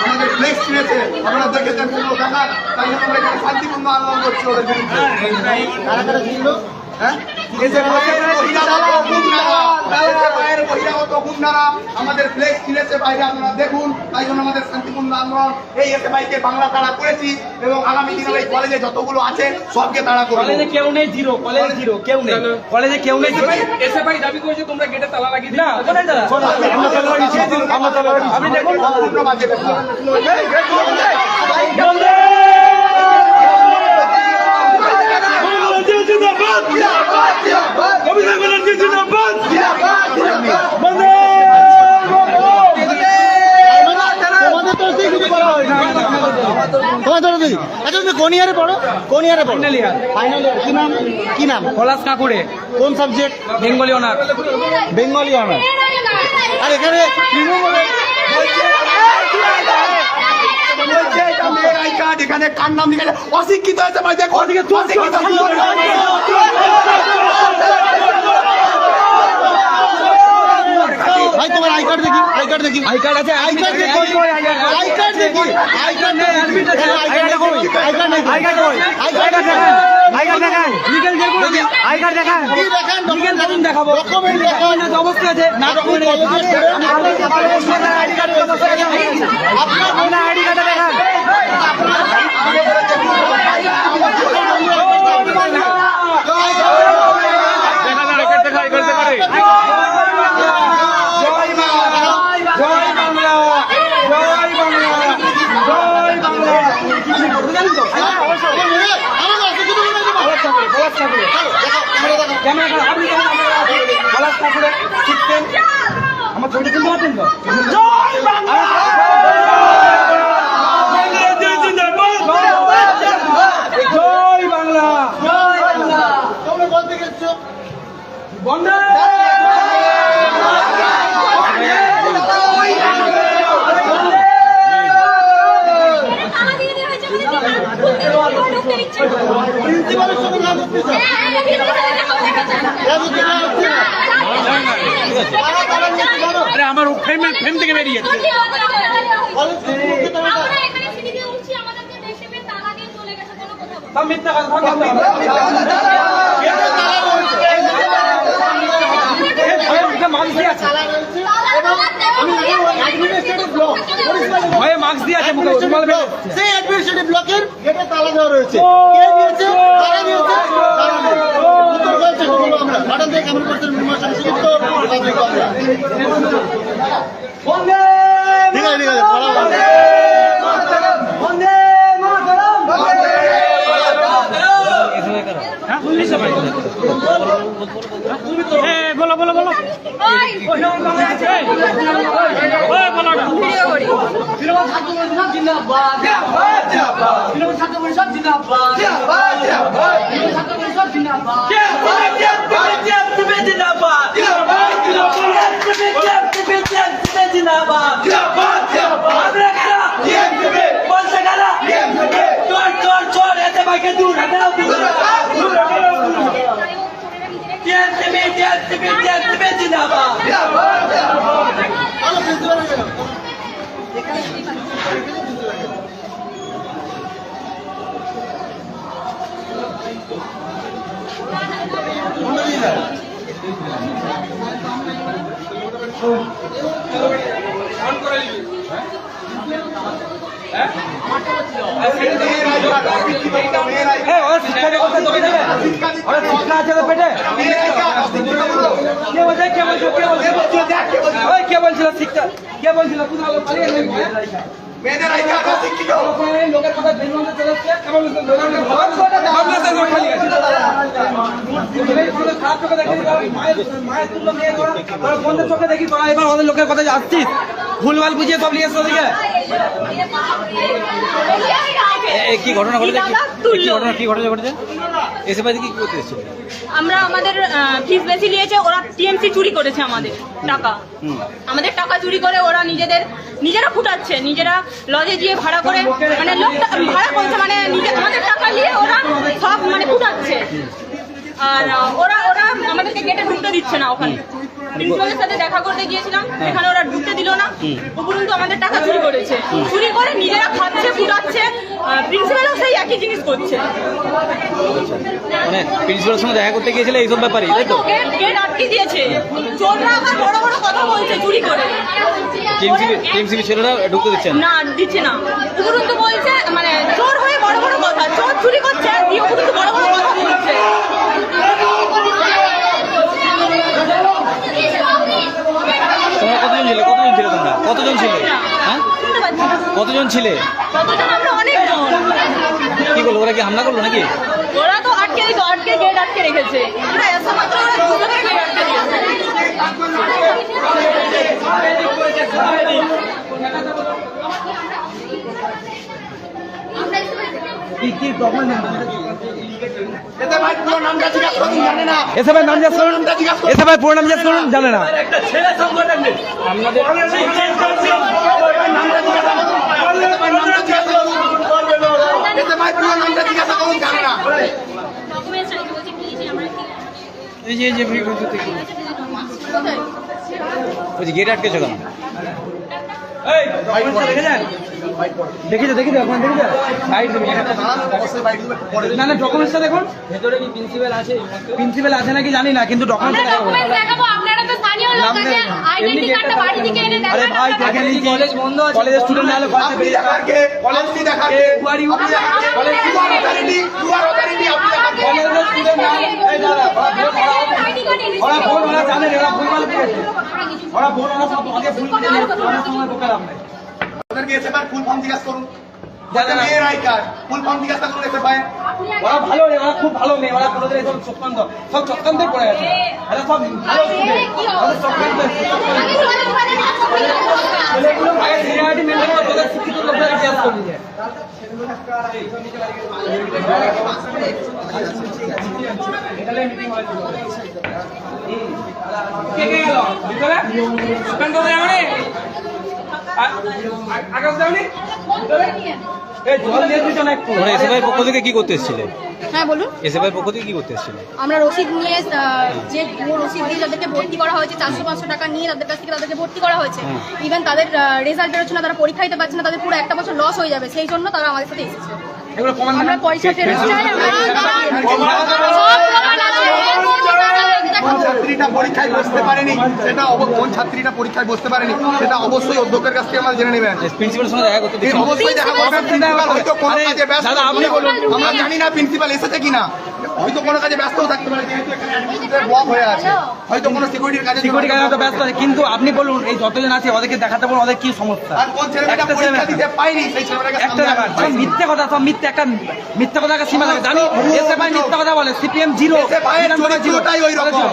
আমাদের ফ্লেক্স কিনেছে, আমরা দেখেছেন তাই আমরা এখানে শান্তিপূর্ণ আন্দোলন করছি ওদের বিরুদ্ধে। আমাদের ফ্লেক্স কিনেছে বাইরে, আপনারা দেখুন। তাই জন্য আমাদের শান্তিপূর্ণ আন্দোলন এই এসএফআইকে বাংলা তাড়া করেছি এবং আগামী দিনে এই কলেজে যতগুলো আছে সবকে তাড়া করব। কলেজে কেউ নেই, জিরো, কলেজে জিরো, কেউ নেই, কলেজে কেউ নেই। এসএফআই দাবি করেছে তোমরা গেটে তালা লাগিয়ে দিও না। কোথায় তালা? আপনি দেখুন কোন ইয়ারে পড়ো? কোন ইয়ারে পড়ো? Final year. কি নাম? কি নাম? পলাশ কাকুরে। কোন subject? Bengali honour. Bengali honour. আর এখানে এখানে কার নাম লিখেছে? অশিক্ষিত হয়েছে ভাই, দেখো অশিক্ষিত। ভাই তোমার আই কার্ড দেখি, আই কার্ড দেখি। আই কার্ড আছে, আই কার্ড দেখি, আই কার্ড দেখি। আই কার্ড নেই, আই কার্ড দেখো, আই কার্ড নেই, আই কার্ড কই? আই কার্ড দেখান, আই কার্ড দেখান। লিগ্যাল চেক করে দিন, আই কার্ড দেখান। কি দেখান? লিগ্যাল দেখুন, দেখাবো। ডকুমেন্ট দেখান। না অবস্থা আছে, না ডকুমেন্ট আছে। আপনার আইডি কার্ড অবস্থা আছে। আপনার কোন আইডি কার্ড দেখান। আমার ছবি তুলতে পারতেন তো? জয় বাংলা, তোমরা বলতে গেছো বন্দে প্রিন্সিপালের সাথে না করতে চাও? আরে আমার ফ্রেম থেকে বেরিয়ে যাচ্ছে। সব মিথ্যা কথা, সব মিথ্যা কথা। মাস্ক দিয়ে আছে, ভয়ে মাস্ক দিয়ে আছে মুখে। সেই অ্যাডমিনিস্ট্রেটিভ ব্লকের গেটে তালা দেওয়া রয়েছে। কে দিয়েছে? তারা দিয়েছে। উত্তর বলছে বলবো আমরা। ঘটনা থেকে কেমন করছেন উত্তর ঠিক আছে, ঠিক আছে, বলা বলো। বলো বলো বলো কে বলছিল শিক্ষা? কে বলছিল? মেয়েদের লোকের কথা বেরোতে চলেছে। খারাপ চোখে দেখি, মায়ের তুল্য মেয়ে তোরা বন্ধের চোখে দেখি, তোরা এবার ওদের লোকের কথা আসছিস ভুলভাল বুঝিয়ে সব নিয়ে এসছো ওদিকে। কি ঘটনা ঘটেছে? কি ঘটেছে? এসএফআই কি করতে এসেছিল? আমরা আমাদের ফিস বেশি নিয়েছে, ওরা টিএমসি চুরি করেছে আমাদের টাকা। আমাদের টাকা চুরি করে ওরা নিজেরা ফুটাচ্ছে, নিজেরা লজে গিয়ে ভাড়া করে, মানে লোক ভাড়া করছে, মানে আমাদের টাকা নিয়ে ওরা সব মানে ফুটাচ্ছে। আর ওরা আমাদেরকে গেটে ঢুকতে দিচ্ছে না ওখানে। প্রিন্সিপালের সাথে দেখা করতে গিয়েছিলাম, এখানে ওরা ঢুকতে দিল না, উপরন্তু আমাদের টাকা চুরি করেছে, চুরি করে নিজেরা খাচ্ছে ফুটাচ্ছে, প্রিন্সিপালও সেই একই জিনিস করছে। মানে প্রিন্সিপালের সঙ্গে দেখা করতে গিয়েছিলে এইসব ব্যাপারে, তাই তো? গেট আটকে দিয়েছে, চোররা আবার বড় বড় কথা বলছে চুরি করে। টিএমসিবি ছেলেরা ঢুকতে দিচ্ছেন না, দিচ্ছে না, উপরন্তু বলছে মানে চোর হয়ে বড় বড় কথা, চোর চুরি করছে দিয়ে উপরন্তু বড় বড় কথা বলছে। তোমরা কতজন ছিলে তোমরা? কতজন ছিলে? হ্যাঁ, শুনতে পাচ্ছি না। কতজন ছিলে? কতজন? আমরা অনেকজন। কি করলো ওরা? কি হামলা করলো নাকি? ওরা তো আটকে গেট আটকে রেখেছে, আমরা এসে মাত্র ওরা দুজনে গেট আটকে রেখেছে। কি প্রবলেম? এতে ভাই পুরো নামটা জিজ্ঞাসা করুন, জানে না। এসে ভাই নাম জিজ্ঞেস করুন, এসে ভাই পুরো নাম জিজ্ঞেস করুন, জানে না। নামটা জিজ্ঞাসা করুন। এতে ভাই পুরো নামটা জিজ্ঞাসা করুন, জানে না। এই যে ওই যে গেট আটকেছো কেন? দেখেছো আপনার দেখেছো বাইক অবশ্যই বাইক দিবে, পরে না না ডকুমেন্টসটা দেখুন, ভেতরে কি প্রিন্সিপাল আছে নাকি জানি না, কিন্তু ডকুমেন্টস দেখাবো, আপনারা তো স্থানীয় লোক আছে, আইডেন্টি কার্ডটা বাড়ি থেকে এনে আরে দেখান। ভাই দেখেন এই কলেজ বন্ধ আছে, কলেজের স্টুডেন্ট নালে ঘর থেকে আপনি বেরিয়ে যাবে। দেখাকে পলিসি দেখাকে বুয়ারি আপনি দেখাকে কলেজ দুয়ার অথরিটি আপনি দেখাকে কলেজের স্টুডেন্ট নালে এই দাদা আইডি কার্ড এনে ওরা ফোন ওরা জানেন, ওরা ভুলভাল পেয়েছে, ওরা ফোন ওরা সব আগে ভুল পেয়েছে, ওরা সময় বোকা লাভ নাই। ওদেরকে এসে ভাই ফুল ফর্ম জিজ্ঞাসা করুন, জানে না। মেয়ের আই কার্ড ফুল ফর্ম জিজ্ঞাসা করুন এসে ভাই। ওরা ভালো নেই, ওরা খুব ভালো নেই, ওরা কোনোদিন এসব চক্রান্ত সব চক্রান্তে পড়ে গেছে, এরা সব ভালো স্টুডেন্ট, ওরা চক্রান্ত ছেলেগুলো আগে সিনিয়রিটি মেনটেন করে ওদের শিক্ষিত লোকদের জিজ্ঞেস করে নিয়ে কে গেল ভিতরে দোকান করে যাবনি আকাশ যাবনি ভিতরে এই জল দিয়ে দিছ না একটু। তোমরা এসএফআই পক্ষ থেকে কি করতে এসেছিলে? হ্যাঁ বলুন। এসএফআই পক্ষ থেকে কি করতে এসেছিলে? আমরা রসিদ নিয়ে যে রসিদ দিয়ে যাদেরকে ভর্তি করা হয়েছে 400-500 টাকা নিয়ে তাদের কাছ থেকে তাদেরকে ভর্তি করা হয়েছে, ইভেন তাদের রেজাল্ট বেরোচ্ছে না, তারা পরীক্ষা দিতে পারছে না, তাদের পুরো একটা বছর লস হয়ে যাবে, সেই জন্য তারা আমাদের সাথে এসেছে। এগুলো প্রমাণ আমরা পয়সা ফেরত চাই, কোন ছাত্রীটা পরীক্ষায় বসতে পারেনি সেটা কোন ছাত্রীটা পরীক্ষায় বসতে পারেনি সেটা অবশ্যই অধ্যক্ষের কাছ থেকে আমরা জেনে নেবেন। প্রিন্সিপালের সঙ্গে দেখা করতে এই দিচ্ছেন? অবশ্যই দেখা করবেন, প্রিন্সিপাল হয়তো কোনো কাজে ব্যস্ত, দাদা, আপনি বলুন। আমরা জানি না প্রিন্সিপাল এসেছে কিনা, হয়তো কোনো কাজে ব্যস্ত থাকতে পারে, যেহেতু এখানে অ্যাডমিনিস্ট্রেটিভ ব্লক হয়ে আছে, হয়তো কোনো সিকিউরিটির কাজে সিকিউরিটি গার্ড তো ব্যস্ত আছে, কিন্তু আপনি বলুন এই যতজন আছে ওদেরকে দেখাতে বলুন ওদের কি সমস্যা। আর কোন ছেলেটা একটা পরীক্ষা ছেলে- দিতে পায়নি সেই ছেলেটাকে একটা ব্যাপার সব মিথ্যে কথা, সব মিথ্যে, একটা মিথ্যে কথা সীমা থাকে জানি। এসএফআই মিথ্যে কথা বলে, সিপিএম জিরো, এসএফআই এর চরিত্রটাই ওই রকম,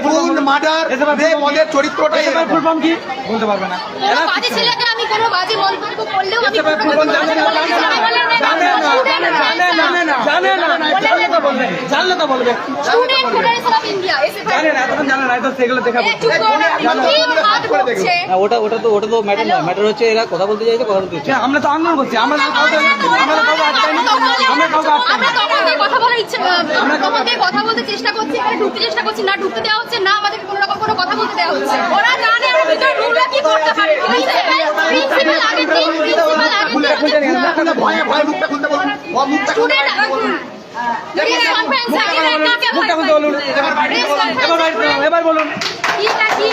খুন মার্ডার রেপ ওদের চরিত্রটাই এসএফআই ফুল ফর্ম কি বলতে পারবে না। কোনো বাজে ছেলেকে আমি কোনো বাজে মন্তব্য করলেও আমি এসএফআই ফুল ফর্ম জানে না, জানলে তো বলবে, student federation of India SFI জানে না এখন জানে না, তো সেগুলো দেখাবো। হ্যাঁ, ওটা তো ম্যাটার নয়, ম্যাটার হচ্ছে এরা কথা বলতে চাইছে, কথা বলতে চাইছে। আমরা তো আন্দোলন করছি, আমরা কাউকে আটকাইনি, আমরা কাউকে আটকাইনি। আমরা তখন থেকে কথা বলার ইচ্ছে, তখন থেকে কথা বলতে চেষ্টা করছি, এখানে ঢুকতে চেষ্টা করছি, না ঢুকতে দেওয়া হচ্ছে, না আমাদেরকে কোনো রকম কোনো কথা বলতে দেওয়া হচ্ছে। ওরা জানে আমরা ভিতরে ঢুকলে কি করতে পারি। প্রিন্সিপাল আগে দিন, প্রিন্সিপাল আগে ভয়ে ভয়ে মুখটা খুলতে বলুন, ও মুখটা খুলতে স্টুডেন্ট প্রেস কনফারেন্স আগে কাকে মুখটা খুলতে বলুন, এবার বাড়ি এবার বলুন,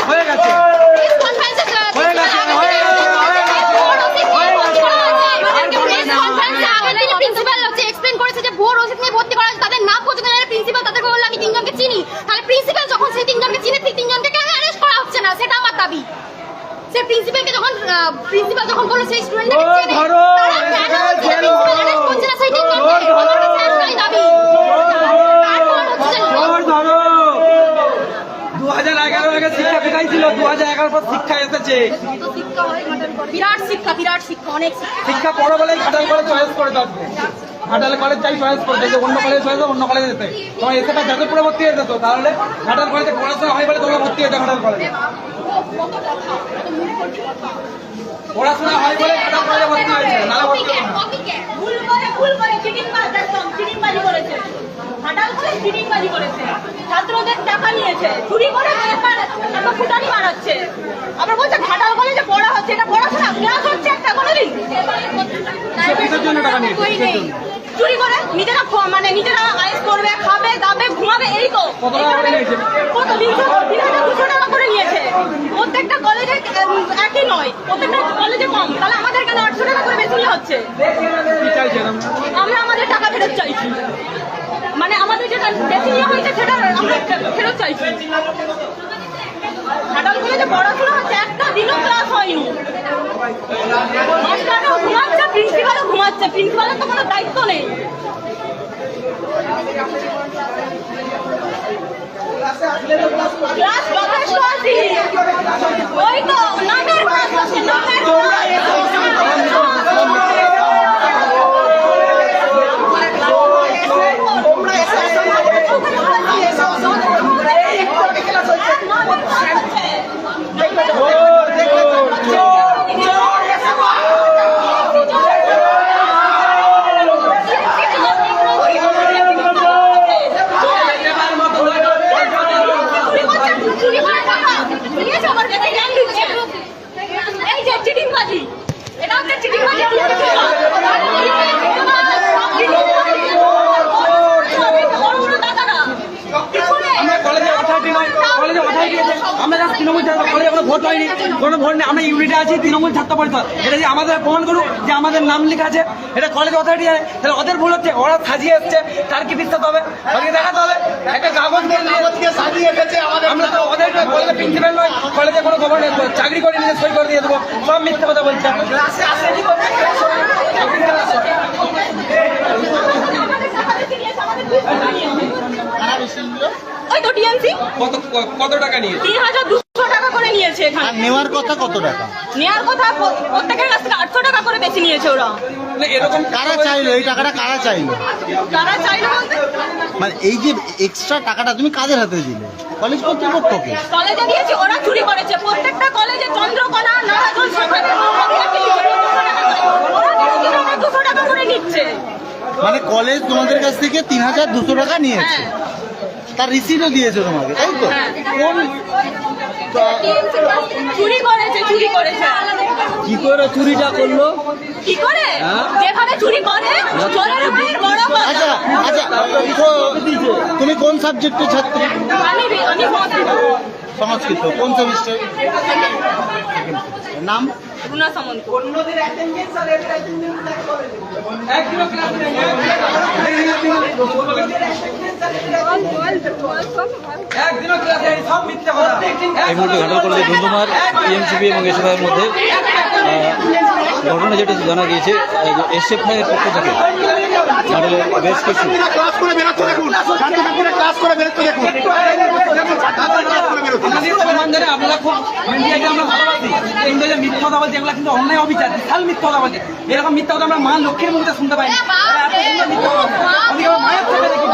হয়ে গেছে, প্রেস কনফারেন্সে হয়ে গেছে, হয়ে গেছে, প্রিন্সিপাল হচ্ছে এক্সপ্লেইন করেছে যে ভুয়ো রসিদ নিয়ে ভর্তি করা হয়েছে, তাদের নাম পর্যন্ত প্রিন্সিপাল তাদেরকে বললো আমি তিনজনকে চিনি, তাহলে প্রিন্সিপাল যখন সেই তিনজনকে চিনে সেই তিনজনকে কেন অ্যারেস্ট করা হচ্ছে না, সেটা আমার দাবি। সে প্রিন্সিপালকে যখন প্রিন্সিপাল যখন বললো সেই স্টুডেন্টকে চিনে, তারা কেন প্রিন্সিপাল অ্যারেস্ট করছে না সেই তিনজনকে, আমার কাছে একটাই দাবি। তারপর হচ্ছে ধরো 2011 আগে শিক্ষা বেকাই ছিল, 2011 পর শিক্ষা এসেছে, বিরাট শিক্ষা অনেক শিক্ষা। শিক্ষা পড়ো বলে ঘাটাল কলেজ চয়েস করে দেবে, ঘাটাল কলেজ চাই চয়েস করতে, যে অন্য কলেজ চয়েস অন্য কলেজে যেতে, তোমার এসে যাদবপুরে ভর্তি হয়ে যেত, তাহলে ঘাটাল কলেজে পড়াশোনা হয় বলে তোমরা ভর্তি হয়েছে ঘাটাল কলেজে, পড়াশোনা হয় বলে ঘাটাল কলেজে ভর্তি হয়েছে, নাহলে ভর্তি হতো না। ভুল করে চিটিং বাজি করেছে। ঘাটাল করে চিটিংবাজি করেছে, ছাত্রদের টাকা নিয়েছে, চুরি করে টাকা ফুটানি মারাচ্ছে। আবার বলছে ঘাটাল কলেজে পড়া হচ্ছে, এটা পড়াশোনা ক্লাস হচ্ছে একটা কোনোদিন? কিসের জন্য টাকা নিয়েছে? চুরি করে নিজেরা মানে নিজেরা আয়েস করবে, খাবে, দাবে, ঘুমাবে, এই তো। কত টাকা করে নিয়েছে? কত 3,200 টাকা করে নিয়েছে। প্রত্যেকটা কলেজে একই নয়, প্রত্যেকটা কলেজে কম, তাহলে আমাদের কেন 800 টাকা করে বেশি হচ্ছে? কি চাইছেন? আমরা আমাদের টাকা ফেরত চাইছি, মানে আমাদের যেটা বেশি নেওয়া হয়েছে সেটা আমরা ফেরত চাইছি। ঘাটাল কলেজে পড়াশোনা হচ্ছে, একটা দিনও ক্লাস হয়নি, মাস্টাররাও ঘুমাচ্ছে, প্রিন্সিপালও ঘুমাচ্ছে, প্রিন্সিপালের তো কোনো দায়িত্ব নেই। ক্লাস যথেষ্ট আছি, ওই তো নামের ক্লাস হচ্ছে, নামের এই যে চিটিংবাজি, এটা হচ্ছে চিটিংবাজি। আমরা যারা তৃণমূল ছাত্র কলেজে কোনো ভোট হয়নি, কোনো ভোট নেই, আমরা ইউনিটে আছি তৃণমূল ছাত্র পরিষদ। এটা যে আমাদের প্রমাণ করুক যে আমাদের নাম লেখা আছে, এটা কলেজ অথরিটি জানে, তাহলে ওদের ভুল হচ্ছে, ওরা সাজিয়ে এসছে, তার কি বিশ্বাস হবে? ওদেরকে দেখাতে হবে একটা কাগজ কাগজকে সাজিয়ে এসেছে আমাদের। আমরা তো ওদের কলেজে প্রিন্সিপাল নয়, কলেজে কোনো গভর্নর চাকরি করে নিয়ে সই করে দিয়ে দেবো, সব মিথ্যে কথা বলছে। ওই তো টিএমসি কত টাকা নিয়ে? 3,200 টাকা করে নিয়েছে এখানে। আর নেওয়ার কথা কত টাকা? নেওয়ার কথা প্রত্যেকের কাছ থেকে 800 টাকা করে বেশি নিয়েছে ওরা। এরকম কারা চাইলো এই টাকাটা? কারা চাইলো? তারা চাইলো বলতে মানে এই যে এক্সট্রা টাকাটা তুমি কাদের হাতে দিলে? কলেজ কর্তৃপক্ষকে? কলেজে দিয়েছে, ওরা চুরি করেছে। প্রত্যেকটা কলেজে চন্দ্রকোনা, নারায়ণ, সেখানে ওরা 200 টাকা করে নিচ্ছে। মানে কলেজ তোমাদের কাছ থেকে 3,200 টাকা নিয়েছে, তার রিসিটও দিয়েছে তোমাকে, তাই তো? হ্যাঁ। কোন চুরি করেছে, চুরি করেছে। কি করে চুরিটা করলো? কি করে? যেভাবে চুরি করে, চোরের মায়ের বড় কথা। আচ্ছা আচ্ছা, তুমি কোন সাবজেক্টের ছাত্রী? আমি সংস্কৃত। কোন সেমিস্টার? নাম? রুনা সামন্ত। এই মুহূর্তে ঘাটাল কলেজে ধুন্ধুমার টিএমসিপি এবং এসএফআইয়ের মধ্যে ঘটনা যেটা জানা গিয়েছে, এসএফআইয়ের পক্ষ থেকে ঘাটালে বেশ কিছু ক্লাস করে বেরোচ্ছে, দেখুন শান্তি ঠাকুরের ক্লাস করে বেরোচ্ছে, দেখুন আপনারা খুব মিডিয়াকে আমরা ভালোবাসি, কিন্তু যে মিথ্যা কথা বলছে এগুলো কিন্তু অন্যায় অবিচার, বিশাল মিথ্যা কথা বলছে। এরকম মিথ্যা কথা আমরা মা লক্ষ্মীর মুখে শুনতে পাই না। মায়ের চোখে দেখি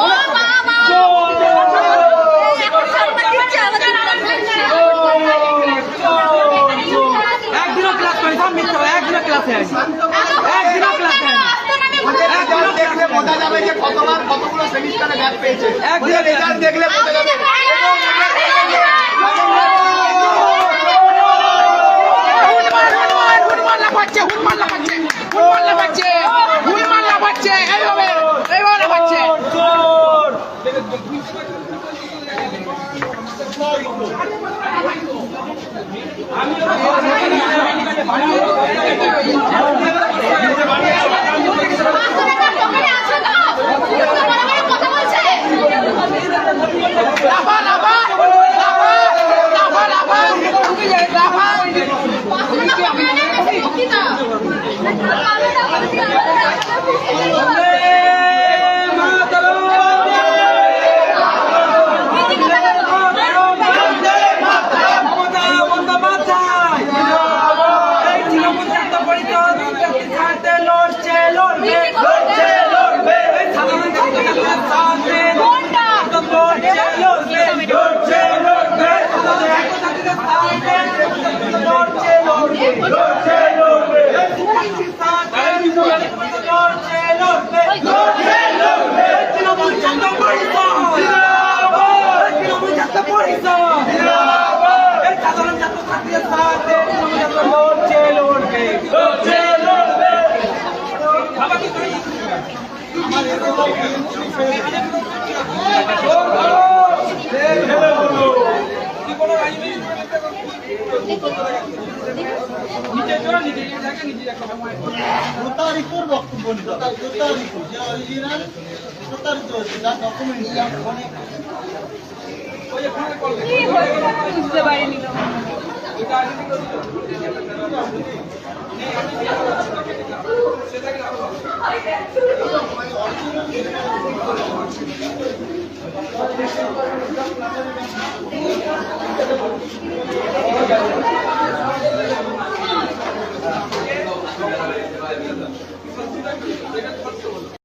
একদিনও ক্লাস করি, সব মিথ্যা, একদিনও ক্লাসে আসি, একদিনও ক্লাসে আসি। দেখলে বোঝা যাবে যে কতগুলো সেমিস্টারে ব্যাক পেয়েছে। একদিন রেজাল্ট দেখলে বোঝা যাবে। তৃণমূল প্রতারিতর বক্তব্য নিতে হবে, প্রতারিত যে অরিজিনাল প্রতারিত হচ্ছে যার ডকুমেন্ট অনেক বুঝতে পারিনি অরিজিনাল